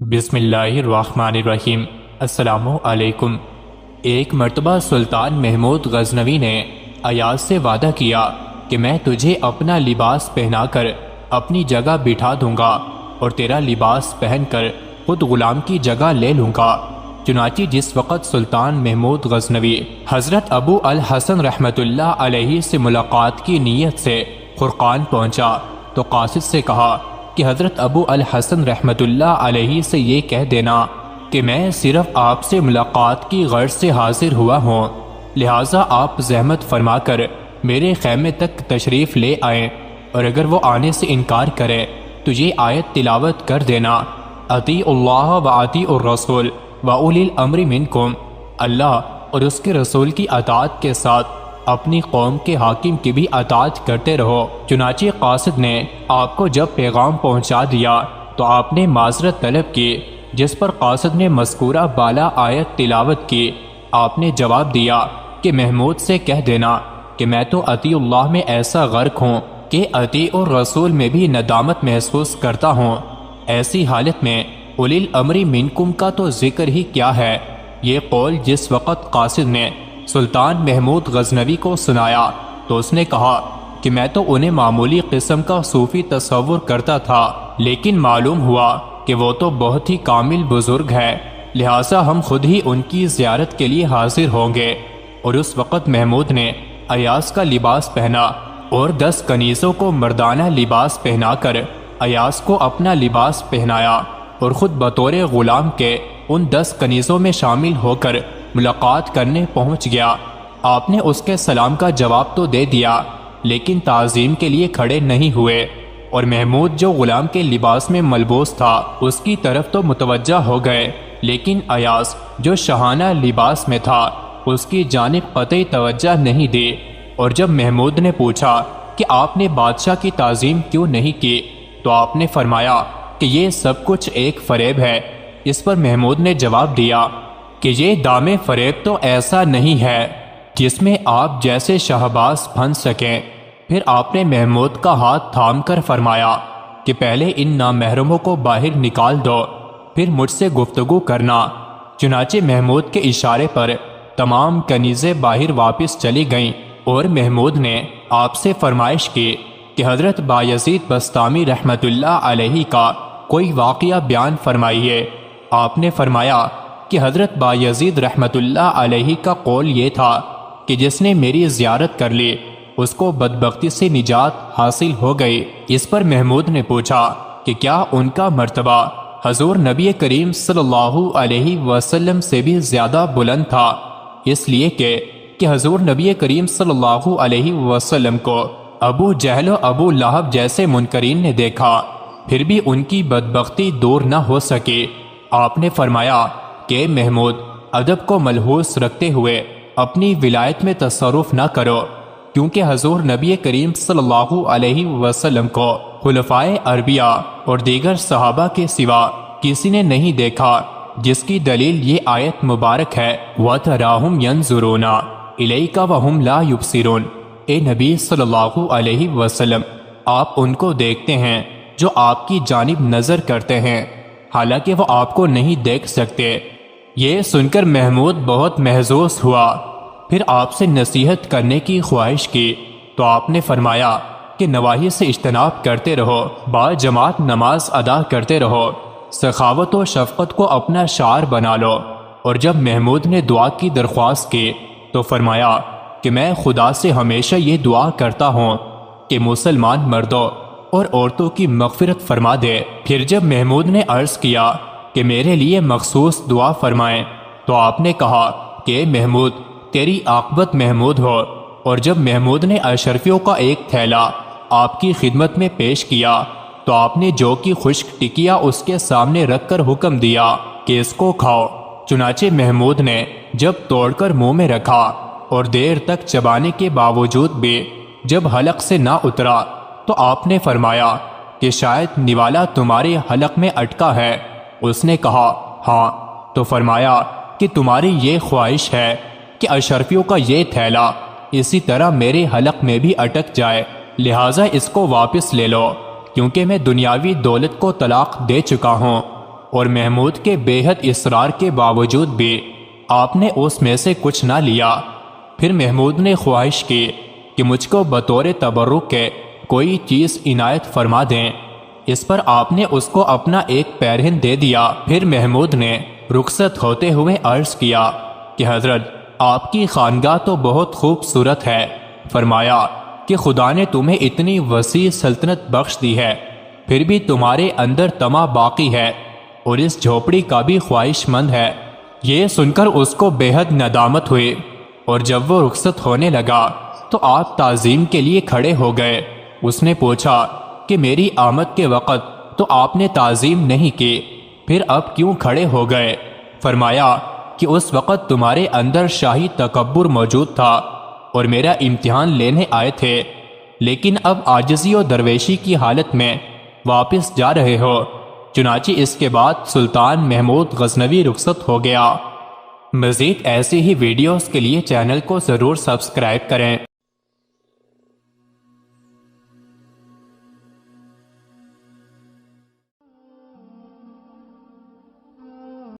بسم اللہ الرحمن الرحیم۔ السلام علیکم۔ ایک مرتبہ سلطان محمود غزنوی نے ایاز سے وعدہ کیا کہ میں تجھے اپنا لباس پہنا کر اپنی جگہ بٹھا دوں گا اور تیرا لباس پہن کر خود غلام کی جگہ لے لوں گا۔ چنانچہ جس وقت سلطان محمود غزنوی حضرت ابو الحسن رحمۃ اللہ علیہ سے ملاقات کی نیت سے خرقان پہنچا تو قاصد سے کہا کہ حضرت ابو الحسن رحمۃ اللہ علیہ سے یہ کہہ دینا کہ میں صرف آپ سے ملاقات کی غرض سے حاضر ہوا ہوں، لہٰذا آپ زحمت فرما کر میرے خیمے تک تشریف لے آئیں، اور اگر وہ آنے سے انکار کرے تو یہ آیت تلاوت کر دینا: اطیعوا اللہ واطیعوا الرسول واولی الامر منکم۔ اللہ اور اس کے رسول کی اطاعت کے ساتھ اپنی قوم کے حاکم کی بھی اطاعت کرتے رہو۔ چنانچہ قاصد نے آپ کو جب پیغام پہنچا دیا تو آپ نے معذرت طلب کی، جس پر قاصد نے مذکورہ بالا آیت تلاوت کی۔ آپ نے جواب دیا کہ محمود سے کہہ دینا کہ میں تو اطیع اللہ میں ایسا غرق ہوں کہ اطیع الرسول میں بھی ندامت محسوس کرتا ہوں۔ ایسی حالت میں اولی الامر منکم کا تو ذکر ہی کیا ہے۔ یہ قول جس وقت قاصد نے سلطان محمود غزنوی کو سنایا تو اس نے کہا کہ میں تو انہیں معمولی قسم کا صوفی تصور کرتا تھا، لیکن معلوم ہوا کہ وہ تو بہت ہی کامل بزرگ ہے، لہٰذا ہم خود ہی ان کی زیارت کے لیے حاضر ہوں گے۔ اور اس وقت محمود نے ایاز کا لباس پہنا اور 10 کنیزوں کو مردانہ لباس پہنا کر ایاز کو اپنا لباس پہنایا اور خود بطور غلام کے ان 10 کنیزوں میں شامل ہو کر ملاقات کرنے پہنچ گیا۔ آپ نے اس کے سلام کا جواب تو دے دیا، لیکن تعظیم کے لیے کھڑے نہیں ہوئے، اور محمود جو غلام کے لباس میں ملبوس تھا اس کی طرف تو متوجہ ہو گئے، لیکن ایاز جو شاہانہ لباس میں تھا اس کی جانب قطعی توجہ نہیں دی۔ اور جب محمود نے پوچھا کہ آپ نے بادشاہ کی تعظیم کیوں نہیں کی تو آپ نے فرمایا کہ یہ سب کچھ ایک فریب ہے۔ اس پر محمود نے جواب دیا کہ یہ دام فریب تو ایسا نہیں ہے جس میں آپ جیسے شہباز پھنس سکیں۔ پھر آپ نے محمود کا ہاتھ تھام کر فرمایا کہ پہلے ان نامحرموں کو باہر نکال دو، پھر مجھ سے گفتگو کرنا۔ چنانچہ محمود کے اشارے پر تمام کنیزیں باہر واپس چلی گئیں، اور محمود نے آپ سے فرمائش کی کہ حضرت بایزید بسطامی رحمۃ اللہ علیہ کا کوئی واقعہ بیان فرمائیے۔ آپ نے فرمایا کہ حضرت بایزید رحمۃ اللہ علیہ کا قول یہ تھا کہ جس نے میری زیارت کر لی اس کو بدبختی سے نجات حاصل ہو گئی۔ اس پر محمود نے پوچھا کہ کیا ان کا مرتبہ حضور نبی کریم صلی اللہ علیہ وسلم سے بھی زیادہ بلند تھا؟ اس لیے کہ حضور نبی کریم صلی اللہ علیہ وسلم کو ابو جہل و ابو لہب جیسے منکرین نے دیکھا، پھر بھی ان کی بدبختی دور نہ ہو سکی۔ آپ نے فرمایا کہ محمود، ادب کو ملحوظ رکھتے ہوئے اپنی ولایت میں تصرف نہ کرو، کیونکہ حضور نبی کریم صلی اللہ علیہ وسلم کو خلفائے اربعہ اور دیگر صحابہ کے سوا کسی نے نہیں دیکھا، جس کی دلیل یہ آیت مبارک ہے: وَتَرَاهُمْ يَنْظُرُونَ إِلَيْكَ وَهُمْ لَا يُبْصِرُونَ۔ اے نبی صلی اللہ علیہ وسلم، آپ ان کو دیکھتے ہیں جو آپ کی جانب نظر کرتے ہیں، حالانکہ وہ آپ کو نہیں دیکھ سکتے۔ یہ سن کر محمود بہت محظوظ ہوا، پھر آپ سے نصیحت کرنے کی خواہش کی تو آپ نے فرمایا کہ نواہی سے اجتناب کرتے رہو، با جماعت نماز ادا کرتے رہو، سخاوت و شفقت کو اپنا شعار بنا لو۔ اور جب محمود نے دعا کی درخواست کی تو فرمایا کہ میں خدا سے ہمیشہ یہ دعا کرتا ہوں کہ مسلمان مردوں اور عورتوں کی مغفرت فرما دے۔ پھر جب محمود نے عرض کیا کہ میرے لیے مخصوص دعا فرمائیں تو آپ نے کہا کہ محمود، تیری عاقبت محمود ہو۔ اور جب محمود نے اشرفیوں کا ایک تھیلا آپ کی خدمت میں پیش کیا تو آپ نے جو کی خشک ٹکیا اس کے سامنے رکھ کر حکم دیا کہ اس کو کھاؤ۔ چنانچہ محمود نے جب توڑ کر منہ میں رکھا اور دیر تک چبانے کے باوجود بھی جب حلق سے نہ اترا تو آپ نے فرمایا کہ شاید نوالا تمہارے حلق میں اٹکا ہے۔ اس نے کہا ہاں، تو فرمایا کہ تمہاری یہ خواہش ہے کہ اشرفیوں کا یہ تھیلا اسی طرح میرے حلق میں بھی اٹک جائے، لہٰذا اس کو واپس لے لو، کیونکہ میں دنیاوی دولت کو طلاق دے چکا ہوں۔ اور محمود کے بے حد اصرار کے باوجود بھی آپ نے اس میں سے کچھ نہ لیا۔ پھر محمود نے خواہش کی کہ مجھ کو بطور تبرک کے کوئی چیز عنایت فرما دیں۔ اس پر آپ نے اس کو اپنا ایک پیرہن دے دیا۔ پھر محمود نے رخصت ہوتے ہوئے عرض کیا کہ حضرت آپ کی خانگاہ تو بہت خوبصورت ہے۔ فرمایا کہ خدا نے تمہیں اتنی وسیع سلطنت بخش دی ہے، پھر بھی تمہارے اندر طمع باقی ہے اور اس جھوپڑی کا بھی خواہش مند ہے۔ یہ سن کر اس کو بے حد ندامت ہوئی، اور جب وہ رخصت ہونے لگا تو آپ تعظیم کے لیے کھڑے ہو گئے۔ اس نے پوچھا کہ میری آمد کے وقت تو آپ نے تعظیم نہیں کی، پھر اب کیوں کھڑے ہو گئے؟ فرمایا کہ اس وقت تمہارے اندر شاہی تکبر موجود تھا اور میرا امتحان لینے آئے تھے، لیکن اب عاجزی و درویشی کی حالت میں واپس جا رہے ہو۔ چنانچہ اس کے بعد سلطان محمود غزنوی رخصت ہو گیا۔ مزید ایسی ہی ویڈیوز کے لیے چینل کو ضرور سبسکرائب کریں۔